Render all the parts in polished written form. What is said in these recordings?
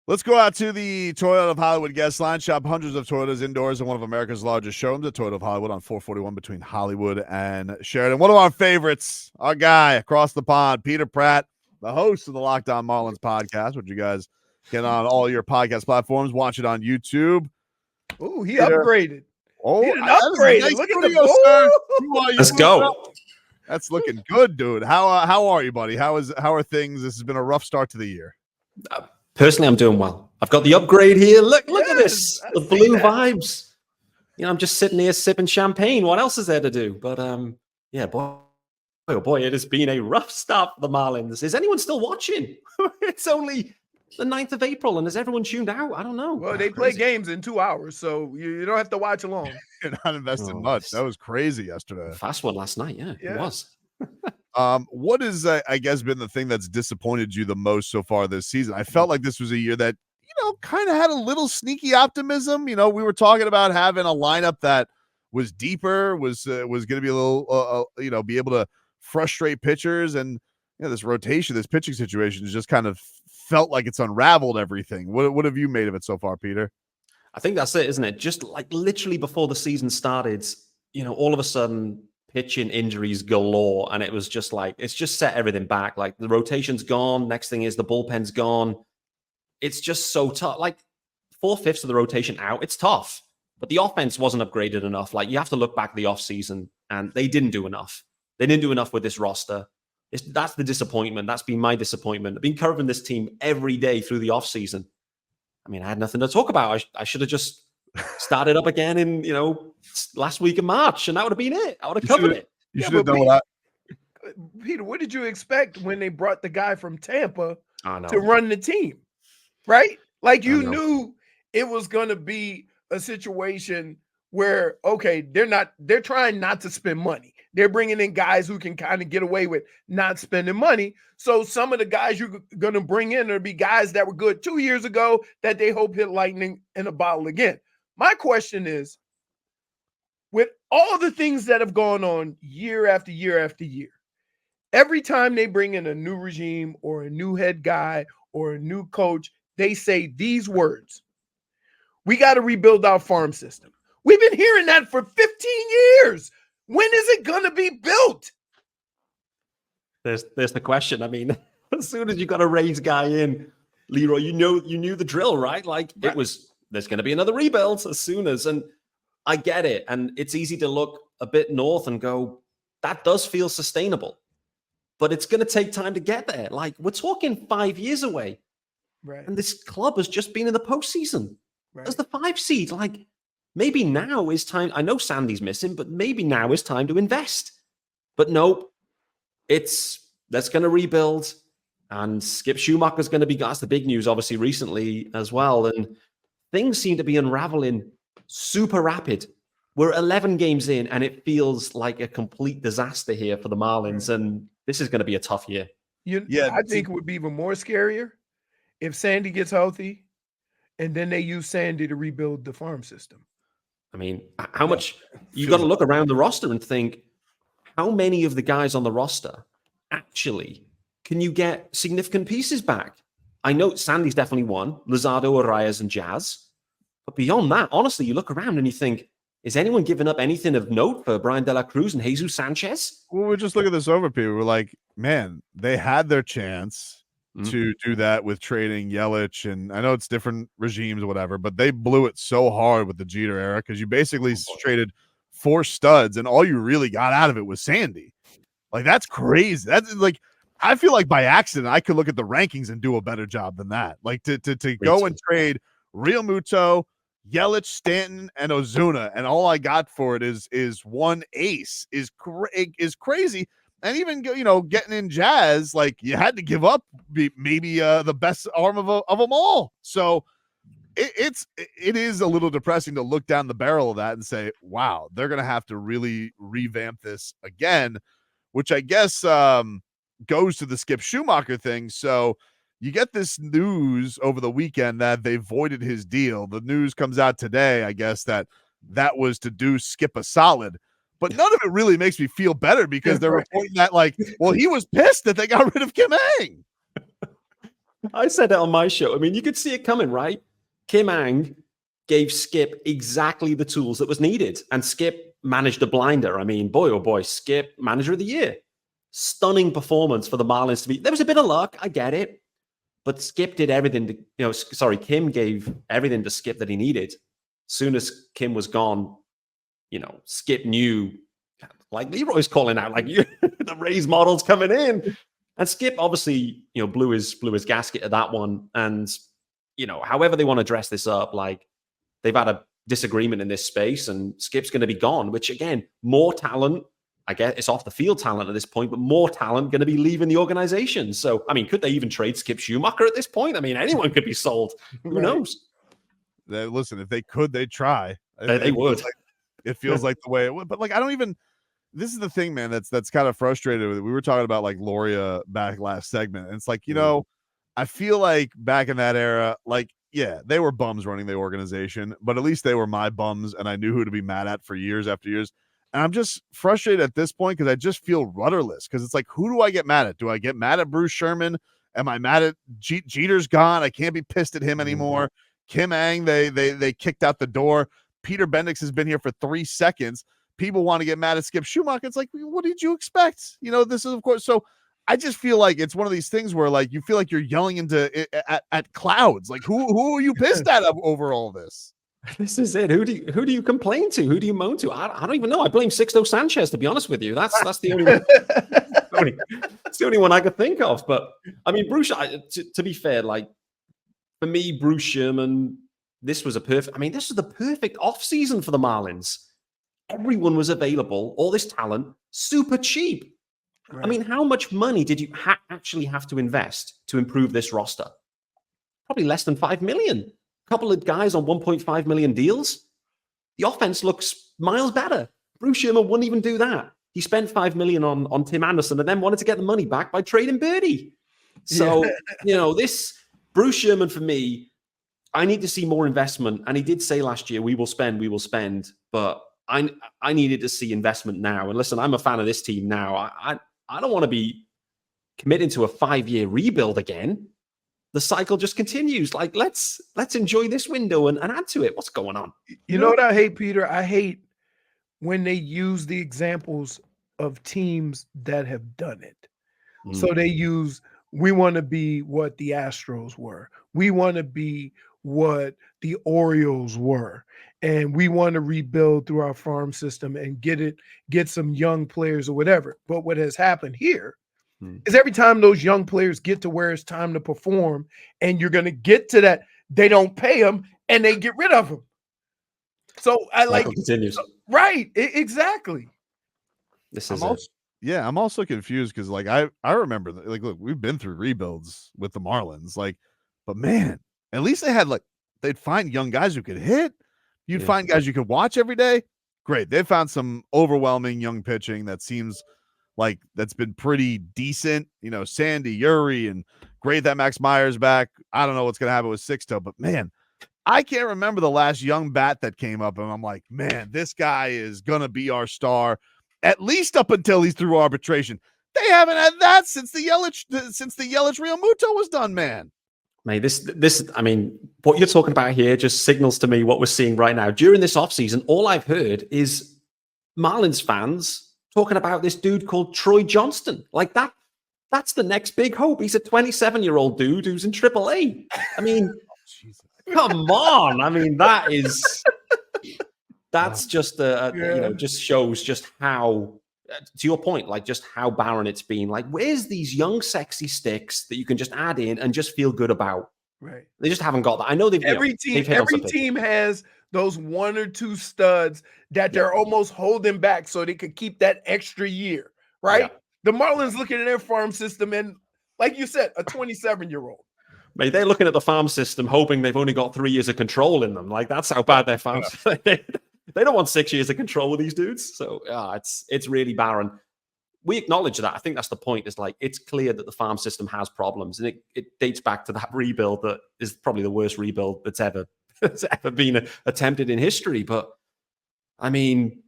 Let's go out to the Toyota of Hollywood guest line. Shop hundreds of Toyotas indoors in one of America's largest showrooms, the Toyota of Hollywood on 441 between Hollywood and Sheridan. One of our favorites, our guy across the pond, Peter Pratt, the host of the Locked On Marlins podcast, which you guys get on all your podcast platforms. Watch it on YouTube. Oh, he upgraded. Oh, he upgraded. Nice Look studio, at the sir. Let's go. That's looking good, dude. How are you, buddy? How are things? This has been a rough start to the year. Personally, I'm doing well. I've got the upgrade here. Look at this. The blue vibes. You know, I'm just sitting here sipping champagne. What else is there to do? But yeah, boy, oh boy, it has been a rough start for the Marlins. Is anyone still watching? It's only the 9th of April, and has everyone tuned out? I don't know. Well, they play games in 2 hours, so you don't have to watch along. You're not investing much. That was crazy yesterday. Fast one last night, yeah. It was. What is, I guess, been the thing that's disappointed you the most so far this season? I felt like this was a year that, kind of had a little sneaky optimism. We were talking about having a lineup that was deeper, was going to be a little, be able to frustrate pitchers. And, this rotation, this pitching situation has just kind of felt like it's unraveled everything. What have you made of it so far, Peter? I think that's it, isn't it? Just like literally before the season started, all of a sudden pitching injuries galore. And it was just like, it's just set everything back. Like the rotation's gone. Next thing is the bullpen's gone. It's just so tough. Like 4/5 of the rotation out. It's tough, but the offense wasn't upgraded enough. Like you have to look back at the offseason and they didn't do enough. They didn't do enough with this roster. That's the disappointment. That's been my disappointment. I've been covering this team every day through the offseason. I mean, I had nothing to talk about. I should have just started up again in, last week of March, and that would have been it. I would have covered it. You should have done what Peter, what did you expect when they brought the guy from Tampa to run the team? Right? Like you knew it was going to be a situation where, okay, they're trying not to spend money. They're bringing in guys who can kind of get away with not spending money. So some of the guys you're going to bring in will be guys that were good 2 years ago that they hope hit lightning in a bottle again. My question is, with all the things that have gone on year after year after year, every time they bring in a new regime or a new head guy or a new coach, they say these words: we got to rebuild our farm system. We've been hearing that for 15 years. When is it going to be built? There's the question. I mean, as soon as you got a raise guy in, Leroy, you knew the drill, right? Like it was, there's going to be another rebuild as soon as, and I get it. And it's easy to look a bit north and go, that does feel sustainable, but it's going to take time to get there. Like we're talking 5 years away. Right. And this club has just been in the postseason as the 5 seed. Like maybe now is time. I know Sandy's missing, but maybe now is time to invest. But nope, that's going to rebuild. And Skip Schumaker is going to be, that's the big news, obviously, recently as well. And things seem to be unraveling super rapid. We're 11 games in, and it feels like a complete disaster here for the Marlins. And this is going to be a tough year. I think it would be even more scarier if Sandy gets healthy and then they use Sandy to rebuild the farm system. I mean, how much you got to look around the roster and think, how many of the guys on the roster actually can you get significant pieces back? I know Sandy's definitely one, Luzardo, Arias, and Jazz. But beyond that, honestly, you look around and you think, is anyone giving up anything of note for Brian De La Cruz and Jesus Sanchez? Well, we just look at this over, people. We're like, man, they had their chance to do that with trading Yelich, and I know it's different regimes or whatever, but they blew it so hard with the Jeter era because you basically traded 4 studs, and all you really got out of it was Sandy. Like that's crazy. That's like, I feel like by accident I could look at the rankings and do a better job than that. Like to go and trade Real Muto, Yelich, Stanton, and Ozuna, and all I got for it is one ace is crazy. And even getting in Jazz, like you had to give up maybe the best arm of them all. So it is a little depressing to look down the barrel of that and say, wow, they're gonna have to really revamp this again, which I guess goes to the Skip Schumaker thing. So you get this news over the weekend that they voided his deal. The news comes out today, I guess, that was to do Skip a solid. But none of it really makes me feel better because they're reporting that, like, well, he was pissed that they got rid of Kim Ng. I said it on my show. I mean, you could see it coming, right? Kim Ang gave Skip exactly the tools that was needed, and Skip managed a blinder. I mean, boy, oh boy, Skip, manager of the year. Stunning performance for the Marlins to be. There was a bit of luck, I get it, but Skip did everything to, Kim gave everything to Skip that he needed. Soon as Kim was gone, Skip knew, like Leroy's calling out, like the Rays model's coming in. And Skip obviously, blew his gasket at that one. And, however they want to dress this up, like they've had a disagreement in this space and Skip's going to be gone, which again, more talent. I guess it's off the field talent at this point, but more talent going to be leaving the organization. So, I mean, could they even trade Skip Schumaker at this point? I mean, anyone could be sold. Who knows? Listen, if they could, they'd try. They would. It feels like the way it would. But like, I don't even. This is the thing, man. That's kind of frustrated with it. We were talking about like Loria back last segment, and it's like I feel like back in that era, like yeah, they were bums running the organization, but at least they were my bums, and I knew who to be mad at for years after years. And I'm just frustrated at this point because I just feel rudderless. Because it's like, who do I get mad at? Do I get mad at Bruce Sherman? Am I mad at Jeter's gone? I can't be pissed at him anymore. Kim Ang, they kicked out the door. Peter Bendix has been here for 3 seconds. People want to get mad at Skip Schumaker. It's like, what did you expect? This is, of course. So I just feel like it's one of these things where like you feel like you're yelling at clouds. Like who are you pissed at over all this? This is it. Who do you complain to? Who do you moan to? I don't even know. I blame Sixto Sanchez, to be honest with you. That's the only one. It's the only one I could think of. But I mean, Bruce. To be fair, like for me, Bruce Sherman. This was the perfect off season for the Marlins. Everyone was available. All this talent, super cheap. Right. I mean, how much money did you actually have to invest to improve this roster? Probably less than $5 million. Couple of guys on 1.5 million deals. The offense looks miles better. Bruce Sherman wouldn't even do that. He spent $5 million on Tim Anderson and then wanted to get the money back by trading Birdie. So, this Bruce Sherman for me, I need to see more investment. And he did say last year, we will spend. But I needed to see investment now. And listen, I'm a fan of this team now. I don't want to be committing to a 5-year rebuild again. The cycle just continues. Like, let's enjoy this window and add to it. What's going on? You know what I hate, Peter? I hate when they use the examples of teams that have done it. So they use, we want to be what the Astros were. We want to be what the Orioles were. And we want to rebuild through our farm system and get some young players or whatever. But what has happened here is every time those young players get to where it's time to perform and you're going to get to that, they don't pay them and they get rid of them. So I like continues. Right. Exactly. This is I'm also confused because like I remember like, look, we've been through rebuilds with the Marlins, like, but man, at least they'd find young guys who could hit. You'd find guys you could watch every day. Great. They found some overwhelming young pitching that seems like that's been pretty decent, Sandy, Yuri, and great that Max Meyer's back. I don't know what's going to happen with Sixto, but man, I can't remember the last young bat that came up, and I'm like, man, this guy is going to be our star, at least up until he's through arbitration. They haven't had that since the Yelich Real Muto was done, man. Mate, this, I mean, what you're talking about here just signals to me what we're seeing right now. During this offseason, all I've heard is Marlins fans talking about this dude called Troy Johnston. Like that's the next big hope. He's a 27-year-old dude who's in AAA. I mean, come on. I mean, that's just just shows just how, to your point, like just how barren it's been. Like, where's these young, sexy sticks that you can just add in and just feel good about? Right. They just haven't got that. I know every team has those 1 or 2 studs that they're almost holding back so they could keep that extra year, right? Yeah. The Marlins looking at their farm system and, like you said, a 27-year-old. Mate, they're looking at the farm system hoping they've only got 3 years of control in them. Like, that's how bad their farm system is. They don't want 6 years of control with these dudes. So, it's really barren. We acknowledge that. I think that's the point. Is like, it's clear that the farm system has problems. And it dates back to that rebuild that is probably the worst rebuild that's ever been attempted in history. But I mean,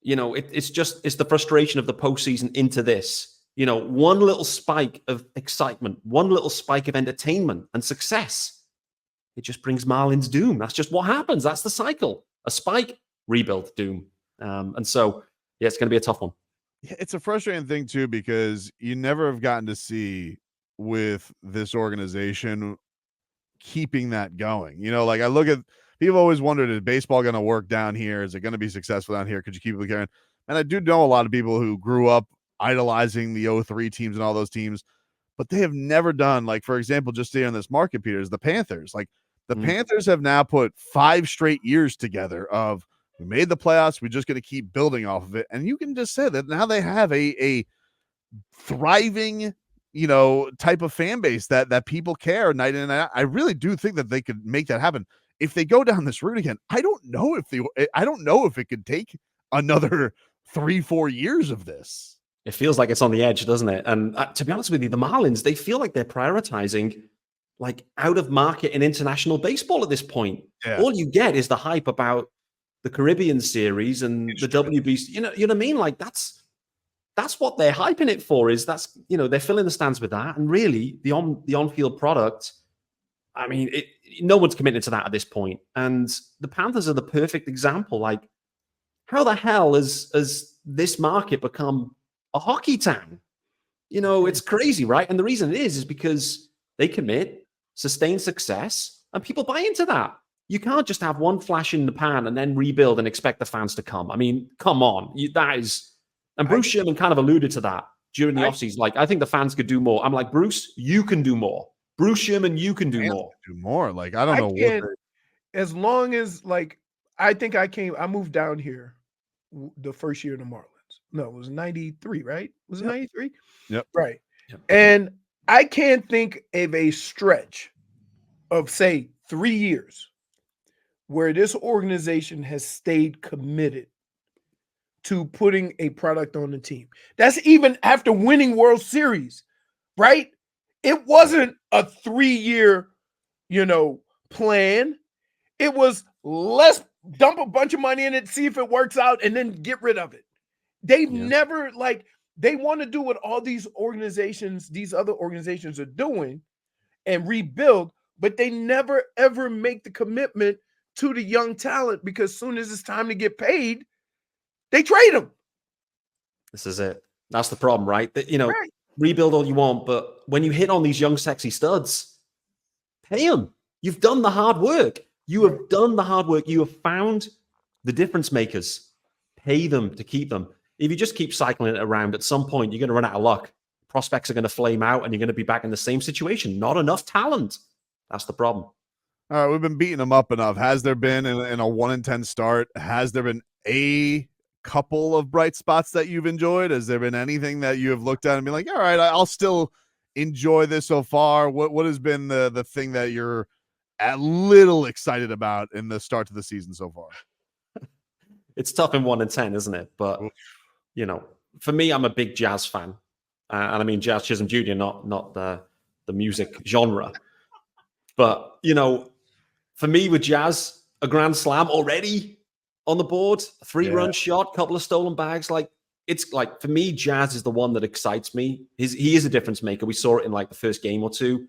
it's the frustration of the postseason into this. one little spike of excitement, one little spike of entertainment and success, it just brings Marlins doom. That's just what happens. That's the cycle. A spike, rebuild, doom. And so, yeah, it's going to be a tough one. Yeah, it's a frustrating thing too, because you never have gotten to see with this organization keeping that going. Like I look at people always wondered, is baseball going to work down here? Is it going to be successful down here? Could you keep it going? And I do know a lot of people who grew up idolizing the 03 teams and all those teams, but they have never done, like, for example, just here in this market, Peter, is the Panthers. Like the Panthers have now put 5 straight years together of, we made the playoffs, we're just going to keep building off of it. And you can just say that now they have a thriving, type of fan base that people care night in and out. I really do think that they could make that happen. If they go down this route again, I don't know if it could take another 3-4 years of this. It feels like it's on the edge, doesn't it? And to be honest with you, the Marlins, they feel like they're prioritizing like out of market and international baseball at this point. Yeah. All you get is the hype about the Caribbean series and the WBC. You know what I mean? Like that's what they're hyping it for. Is that's they're filling the stands with that, and really the on-field product. I mean, no one's committed to that at this point. And the Panthers are the perfect example. Like, how the hell has this market become a hockey town? It's crazy, right? And the reason it is because they commit, sustain success, and people buy into that. You can't just have one flash in the pan and then rebuild and expect the fans to come. I mean, come on. And Bruce Sherman kind of alluded to that during the offseason. Like, I think the fans could do more. I'm like, Bruce, you can do more. Bruce Sherman, you can do more. Do more. Like, I don't know. As long as, like, I think I moved down here the first year of the Marlins. No, it was 93, right? Was it 93? Yep. Right. Yep. And I can't think of a stretch of, say, 3 years where this organization has stayed committed to putting a product on the team. That's even after winning World Series, right? It wasn't a 3-year, plan. It was, let's dump a bunch of money in it, see if it works out, and then get rid of it. They've never, they want to do what all these other organizations are doing and rebuild, but they never, ever make the commitment to the young talent, because as soon as it's time to get paid, they trade them. This is it. That's the problem, right? Right. Rebuild all you want, but when you hit on these young, sexy studs, pay them. You've done the hard work. You have done the hard work. You have found the difference makers. Pay them to keep them. If you just keep cycling it around, at some point, you're going to run out of luck. Prospects are going to flame out, and you're going to be back in the same situation. Not enough talent. That's the problem. All right, we've been beating them up enough. Has there been, in a 1-10 start, has there been a couple of bright spots that you've enjoyed? Has there been anything that you have looked at and been like, all right, I'll still enjoy this so far? What has been the thing that you're a little excited about in the start to the season so far? It's tough in 1-10, isn't it? But, for me, I'm a big jazz fan. And I mean Jazz Chisholm Jr., not the music genre. But, for me with Jazz, a grand slam already on the board, a 3-run shot, couple of stolen bags. Like, it's like, for me, Jazz is the one that excites me. He is a difference maker. We saw it in like the first game or two.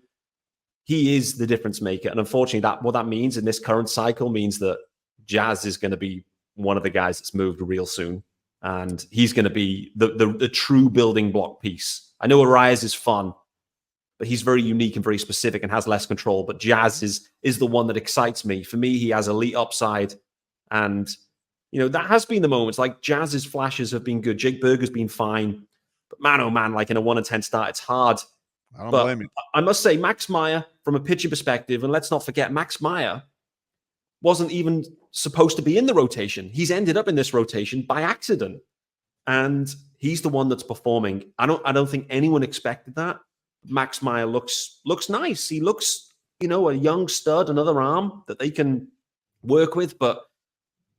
He is the difference maker. And unfortunately, what that means in this current cycle means that Jazz is going to be one of the guys that's moved real soon. And he's going to be the true building block piece. I know Arias is fun, but he's very unique and very specific and has less control. But Jazz is the one that excites me. For me, he has elite upside. And, that has been the moments. Like, Jazz's flashes have been good. Jake Berger's been fine. But man, oh man, like in a 1-10 start, it's hard. I don't blame you. I must say, Max Meyer, from a pitching perspective, and let's not forget, Max Meyer wasn't even supposed to be in the rotation. He's ended up in this rotation by accident. And he's the one that's performing. I don't think anyone expected that. Max Meyer looks nice. He looks, a young stud, another arm that they can work with. But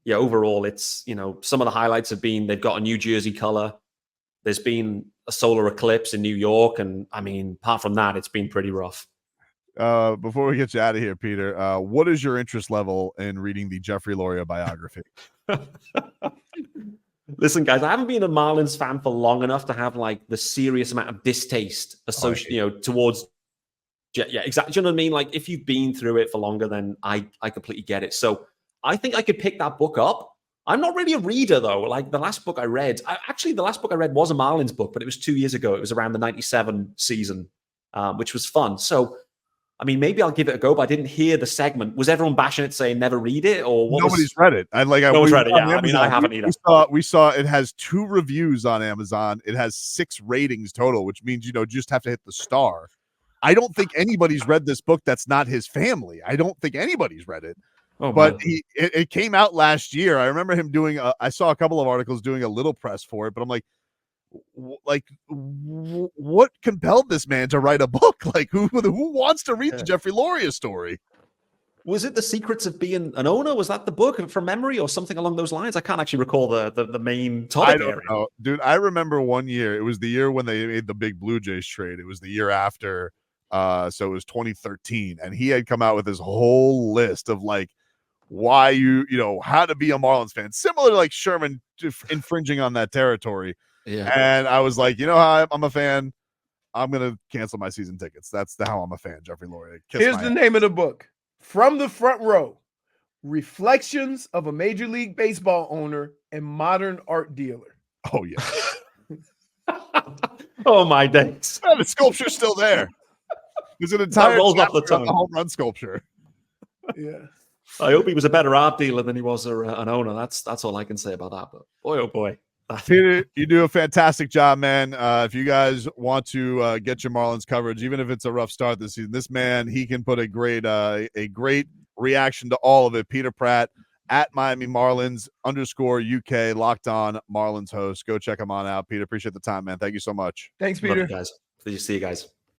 yeah, overall, it's, some of the highlights have been they've got a New Jersey color. There's been a solar eclipse in New York. And I mean, apart from that, it's been pretty rough. Before we get you out of here, Peter, what is your interest level in reading the Jeffrey Loria biography? Listen, guys, I haven't been a Marlins fan for long enough to have like the serious amount of distaste associated, towards. Yeah, exactly. Do you know what I mean? Like, if you've been through it for longer, then I completely get it. So I think I could pick that book up. I'm not really a reader though. Like the last book I read, the last book I read was a Marlins book, but it was 2 years ago. It was around the '97 season, which was fun. So, I mean, maybe I'll give it a go. But I didn't hear the segment. Was everyone bashing it, saying never read it, or what? Nobody's read it. Nobody's read it. Yeah, I mean, I haven't either. We saw it has 2 reviews on Amazon. It has 6 ratings total, which means you just have to hit the star. I don't think anybody's read this book that's not his family. I don't think anybody's read it. Oh, but it came out last year. I remember him doing I saw a couple of articles doing a little press for it, but I'm like, what compelled this man to write a book? Like, who wants to read the Jeffrey Loria story? Was it The Secrets of Being an Owner? Was that the book from memory or something along those lines? I can't actually recall the main topic. I don't know. Dude, I remember one year. It was the year when they made the big Blue Jays trade. It was the year after. So it was 2013. And he had come out with his whole list of like, why how to be a Marlins fan. Similar to like Sherman infringing on that territory. Yeah. And I was like, how I'm a fan. I'm going to cancel my season tickets. That's how I'm a fan, Jeffrey Loria. Here's the name of the book. From the Front Row, Reflections of a Major League Baseball Owner and Modern Art Dealer. Oh, yeah. Oh, my days. The sculpture's still there. There's an entire rolls off the tongue. Home run sculpture. Yeah. I hope he was a better art dealer than he was an owner. That's all I can say about that. But boy, oh boy. Peter, you do a fantastic job, man. If you guys want to get your Marlins coverage, even if it's a rough start this season, this man, he can put a great reaction to all of it. Peter Pratt at Miami Marlins _UK Locked On Marlins host. Go check him on out. Peter, appreciate the time, man. Thank you so much. Thanks, Peter. Love you guys. Please see you guys.